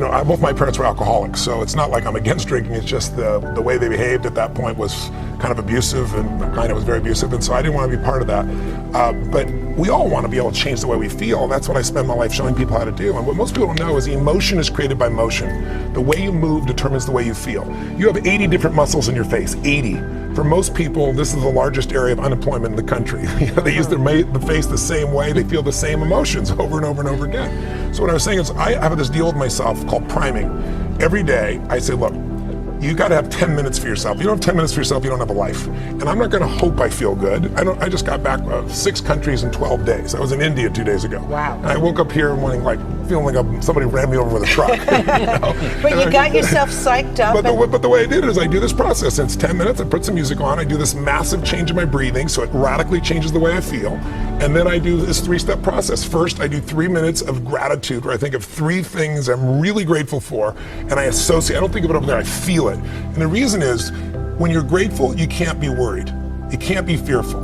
both my parents were alcoholics, so it's not like I'm against drinking. It's just the way they behaved at that point was kind of abusive, and kind of was very abusive, and so I didn't want to be part of that. But we all want to be able to change the way we feel. That's what I spend my life showing people how to do. And what most people don't know is the emotion is created by motion. The way you move determines the way you feel. You have 80 different muscles in your face, 80. For most people, this is the largest area of unemployment in the country. They use the face the same way, they feel the same emotions over and over and over again. So what I was saying is, I have this deal with myself called priming. Every day, I say, look, you got to have 10 minutes for yourself. If you don't have 10 minutes for yourself, you don't have a life. And I'm not going to hope I feel good. I just got back 6 countries in 12 days. I was in India 2 days ago. Wow. And I woke up here feeling like somebody ran me over with a truck. But you got yourself psyched up. But the way I did it is I do this process. It's 10 minutes. I put some music on. I do this massive change in my breathing, so it radically changes the way I feel. And then I do this 3-step process. First, I do 3 minutes of gratitude, where I think of 3 things I'm really grateful for, and I associate. I don't think of it over there. I feel it. And the reason is, when you're grateful, you can't be worried. You can't be fearful.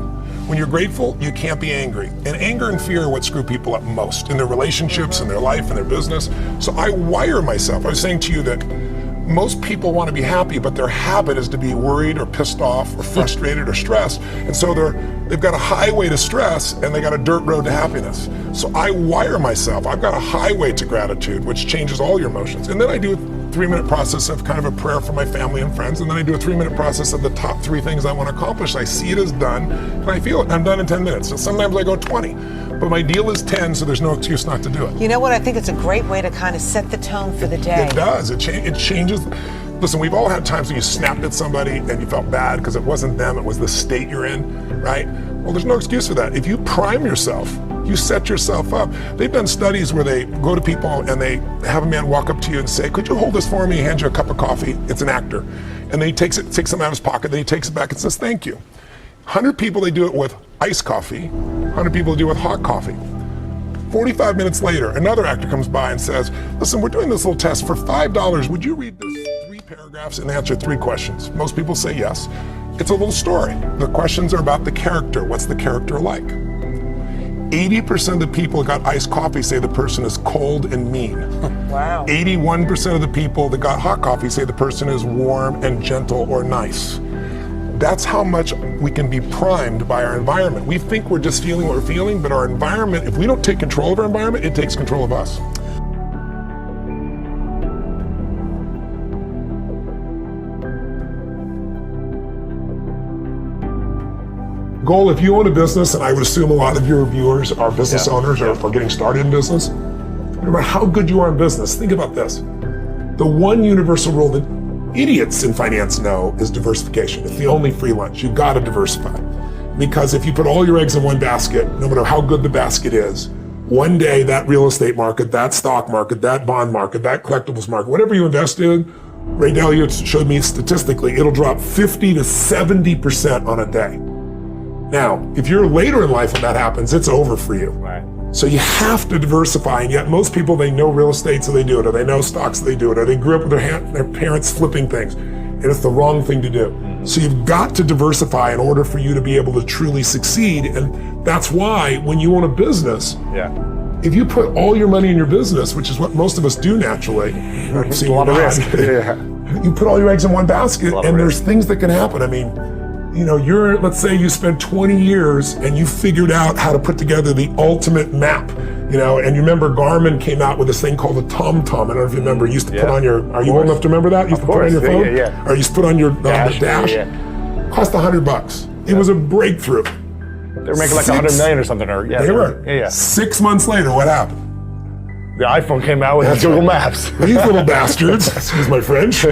When you're grateful, you can't be angry. And anger and fear are what screw people up most in their relationships, in their life, in their business. So I wire myself. I was saying to you that most people want to be happy, but their habit is to be worried or pissed off or frustrated or stressed. And so they've got a highway to stress and they got a dirt road to happiness. So I wire myself. I've got a highway to gratitude, which changes all your emotions. And then I do a 3-minute process of kind of a prayer for my family and friends. And then I do a 3-minute process of the top 3 things I want to accomplish. I see it as done and I feel it. I'm done in 10 minutes. So sometimes I go 20. But my deal is 10, so there's no excuse not to do it. You know what? I think it's a great way to kind of set the tone for the day. It does. It changes. Listen, we've all had times when you snapped at somebody and you felt bad because it wasn't them, it was the state you're in, right? Well, there's no excuse for that. If you prime yourself, you set yourself up. They've done studies where they go to people and they have a man walk up to you and say, could you hold this for me? He hands you a cup of coffee. It's an actor. And then he takes something out of his pocket, then he takes it back and says, thank you. 100 people, they do it with iced coffee. 100 people do it with hot coffee. 45 minutes later, another actor comes by and says, listen, we're doing this little test. For $5, would you read this 3 paragraphs and answer 3 questions? Most people say yes. It's a little story. The questions are about the character. What's the character like? 80% of the people that got iced coffee say the person is cold and mean. Wow. 81% of the people that got hot coffee say the person is warm and gentle or nice. That's how much we can be primed by our environment. We think we're just feeling what we're feeling, but our environment, if we don't take control of our environment, it takes control of us. Goal, if you own a business, and I would assume a lot of your viewers are business owners or getting started in business, no matter how good you are in business, think about this. The one universal rule that idiots in finance know is diversification. It's the only free lunch. You've got to diversify. Because if you put all your eggs in one basket, no matter how good the basket is, one day that real estate market, that stock market, that bond market, that collectibles market, whatever you invest in, Ray Dalio showed me statistically, it'll drop 50 to 70% on a day. Now, if you're later in life when that happens, it's over for you. Right. So you have to diversify, and yet most people, they know real estate, so they do it, or they know stocks, so they do it, or they grew up with their parents flipping things, and it's the wrong thing to do. Mm-hmm. So you've got to diversify in order for you to be able to truly succeed, and that's why when you own a business, if you put all your money in your business, which is what most of us do naturally, it's a lot of risk. You put all your eggs in one basket, and there's things that can happen. I mean, you know, let's say you spent 20 years and you figured out how to put together the ultimate map, you know, and you remember Garmin came out with this thing called the TomTom. I don't know if you remember, you used to put on your, are you old enough to remember that? You used to put on your phone? Or you used to put on your dash. Cost $100. It was a breakthrough. They were making like 100 million or something. They were. 6 months later, what happened? The iPhone came out with Google Maps. These little bastards, excuse my French,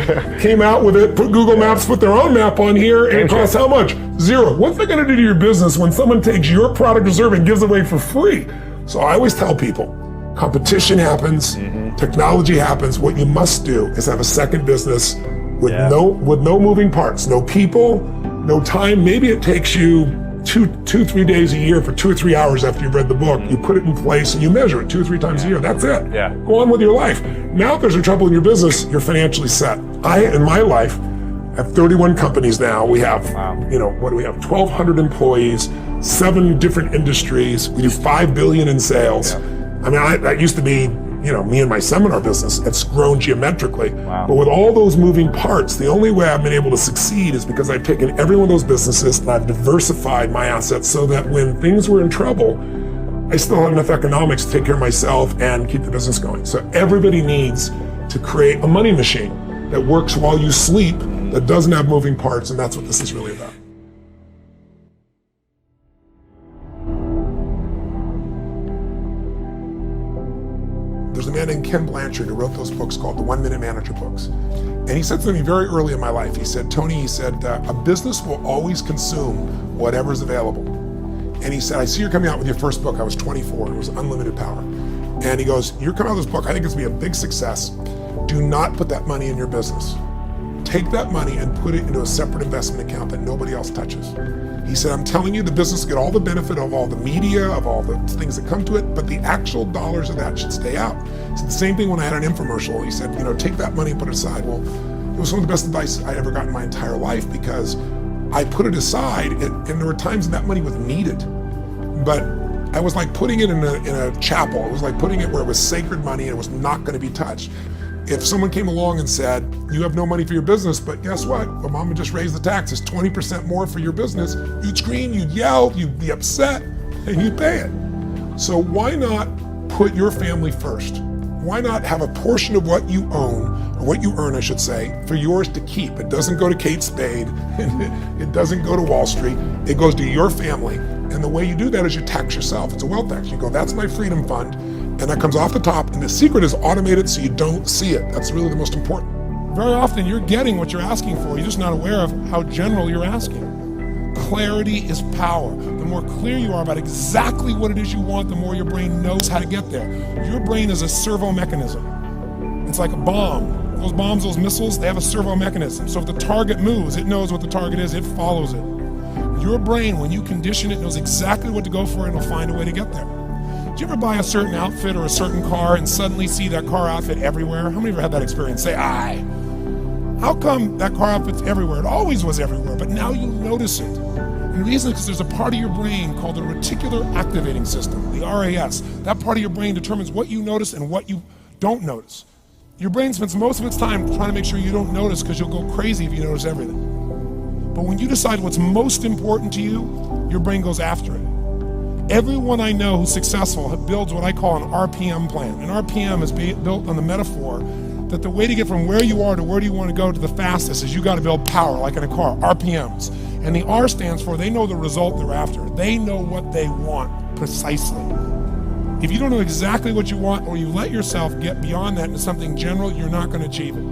came out with it, put Google Maps, put their own map on here, and it costs how much? $0. What's that gonna do to your business when someone takes your product or service and gives it away for free? So I always tell people, competition happens, technology happens. What you must do is have a second business with no moving parts, no people, no time. Maybe it takes you 3 days a year for 2 or 3 hours after you've read the book. You put it in place and you measure it 2 or 3 times a year. That's it. Go on with your life. Now if there's a trouble in your business, you're financially set. In my life, have 31 companies now. We have, you know, what do we have? 1,200 employees, 7 different industries. We do $5 billion in sales. I mean, that used to be me and my seminar business, it's grown geometrically. Wow. But with all those moving parts, the only way I've been able to succeed is because I've taken every one of those businesses and I've diversified my assets so that when things were in trouble, I still had enough economics to take care of myself and keep the business going. So everybody needs to create a money machine that works while you sleep, that doesn't have moving parts, and that's what this is really about. There's a man named Ken Blanchard who wrote those books called the 1 Minute Manager books. And he said to me very early in my life, he said, Tony, a business will always consume whatever's available. And he said, I see you're coming out with your first book. I was 24, it was Unlimited Power. And he goes, you're coming out with this book, I think it's gonna be a big success. Do not put that money in your business. Take that money and put it into a separate investment account that nobody else touches. He said, I'm telling you, the business will get all the benefit of all the media, of all the things that come to it, but the actual dollars of that should stay out. It's the same thing when I had an infomercial. He said, take that money and put it aside. Well, it was some of the best advice I ever got in my entire life because I put it aside and there were times when that money was needed. But I was like putting it in a chapel. It was like putting it where it was sacred money and it was not going to be touched. If someone came along and said, you have no money for your business, but guess what? Obama just raised the taxes 20% more for your business, you'd scream, you'd yell, you'd be upset, and you'd pay it. So why not put your family first? Why not have a portion of what you own, or what you earn, I should say, for yours to keep? It doesn't go to Kate Spade, it doesn't go to Wall Street, it goes to your family. And the way you do that is you tax yourself. It's a wealth tax. You go, that's my freedom fund, and that comes off the top, and the secret is automated so you don't see it. That's really the most important. Very often you're getting what you're asking for, you're just not aware of how general you're asking. Clarity is power. The more clear you are about exactly what it is you want, the more your brain knows how to get there. Your brain is a servo mechanism. It's like a bomb. Those bombs, those missiles, they have a servo mechanism. So if the target moves, it knows what the target is, it follows it. Your brain, when you condition it, knows exactly what to go for and it'll find a way to get there. Do you ever buy a certain outfit or a certain car and suddenly see that car outfit everywhere? How many of you have had that experience? Say, aye. How come that car outfit's everywhere? It always was everywhere, but now you notice it. And the reason is because there's a part of your brain called the reticular activating system, the RAS. That part of your brain determines what you notice and what you don't notice. Your brain spends most of its time trying to make sure you don't notice because you'll go crazy if you notice everything. But when you decide what's most important to you, your brain goes after it. Everyone I know who's successful builds what I call an RPM plan. An RPM is built on the metaphor that the way to get from where you are to where do you want to go to the fastest is you got to build power, like in a car, RPMs. And the R stands for they know the result they're after. They know what they want precisely. If you don't know exactly what you want or you let yourself get beyond that into something general, you're not going to achieve it.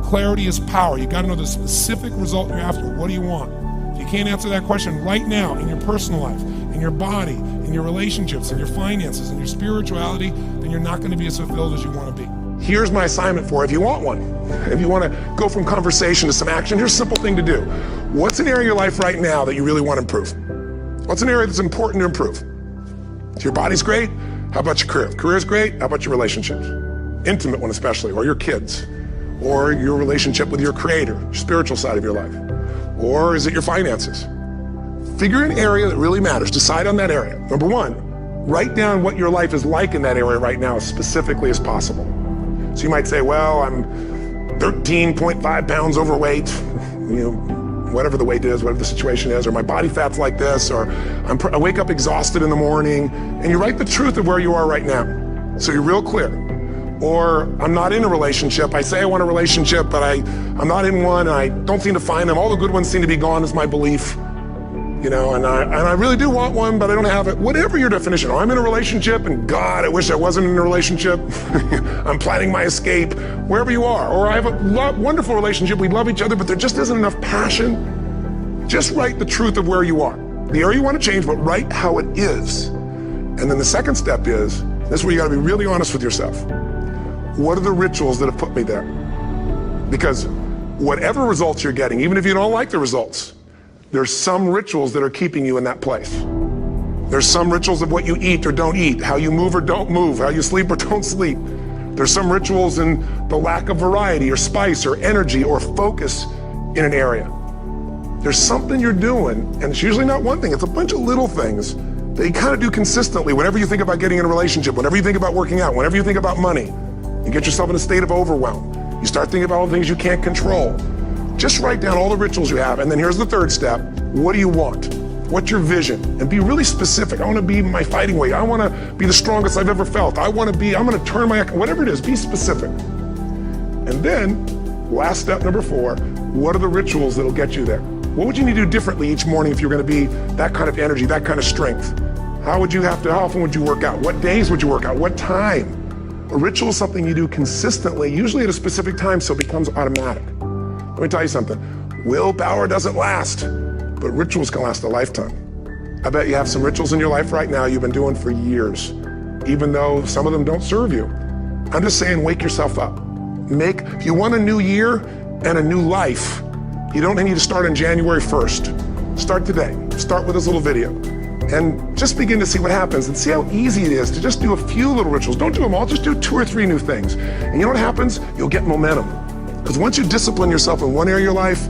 Clarity is power. You got to know the specific result you're after. What do you want? If you can't answer that question right now in your personal life, in your body, in your relationships, in your finances, in your spirituality, then you're not going to be as fulfilled as you want to be. Here's my assignment for if you want one. If you want to go from conversation to some action, here's a simple thing to do. What's an area of your life right now that you really want to improve? What's an area that's important to improve? If your body's great, how about your career? If career's great, how about your relationships? Intimate one especially, or your kids, or your relationship with your creator, your spiritual side of your life. Or is it your finances? Figure an area that really matters. Decide on that area. Number one, write down what your life is like in that area right now as specifically as possible. So you might say, well, I'm 13.5 pounds overweight, whatever the weight is, whatever the situation is, or my body fat's like this, or I wake up exhausted in the morning, and you write the truth of where you are right now. So you're real clear. Or I'm not in a relationship. I say I want a relationship, but I'm not in one, and I don't seem to find them. All the good ones seem to be gone is my belief. And I really do want one, but I don't have it. Whatever your definition, or I'm in a relationship, and God, I wish I wasn't in a relationship. I'm planning my escape, wherever you are. Or I have a wonderful relationship, we love each other, but there just isn't enough passion. Just write the truth of where you are. The area you want to change, but write how it is. And then the second step is, this is where you got to be really honest with yourself. What are the rituals that have put me there? Because whatever results you're getting, even if you don't like the results, there's some rituals that are keeping you in that place. There's some rituals of what you eat or don't eat, how you move or don't move, how you sleep or don't sleep. There's some rituals in the lack of variety or spice or energy or focus in an area. There's something you're doing, and it's usually not one thing, it's a bunch of little things that you kind of do consistently whenever you think about getting in a relationship, whenever you think about working out, whenever you think about money. You get yourself in a state of overwhelm. You start thinking about all the things you can't control. Just write down all the rituals you have, and then here's the third step. What do you want? What's your vision? And be really specific. I want to be my fighting weight. I want to be the strongest I've ever felt. I'm going to turn my, whatever it is, be specific. And then, last step number 4, what are the rituals that'll get you there? What would you need to do differently each morning if you're going to be that kind of energy, that kind of strength? How often would you work out? What days would you work out? What time? A ritual is something you do consistently, usually at a specific time, so it becomes automatic. Let me tell you something. Willpower doesn't last, but rituals can last a lifetime. I bet you have some rituals in your life right now you've been doing for years, even though some of them don't serve you. I'm just saying, wake yourself up. If you want a new year and a new life, you don't need to start on January 1st. Start today. Start with this little video. And just begin to see what happens and see how easy it is to just do a few little rituals. Don't do them all, just do 2 or 3 new things. And you know what happens? You'll get momentum. Because once you discipline yourself in one area of your life,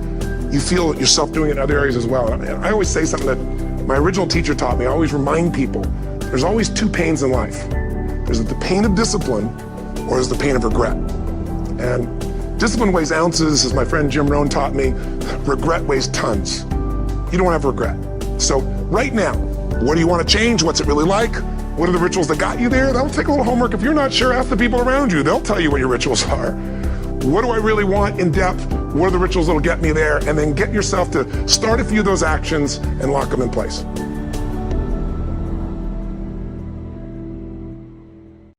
you feel yourself doing it in other areas as well. And I always say something that my original teacher taught me. I always remind people, there's always 2 pains in life. There's the pain of discipline, or there's the pain of regret. And discipline weighs ounces, as my friend Jim Rohn taught me. Regret weighs tons. You don't have regret. So right now, what do you want to change? What's it really like? What are the rituals that got you there? That'll take a little homework. If you're not sure, ask the people around you. They'll tell you what your rituals are. What do I really want in depth? What are the rituals that'll get me there? And then get yourself to start a few of those actions and lock them in place.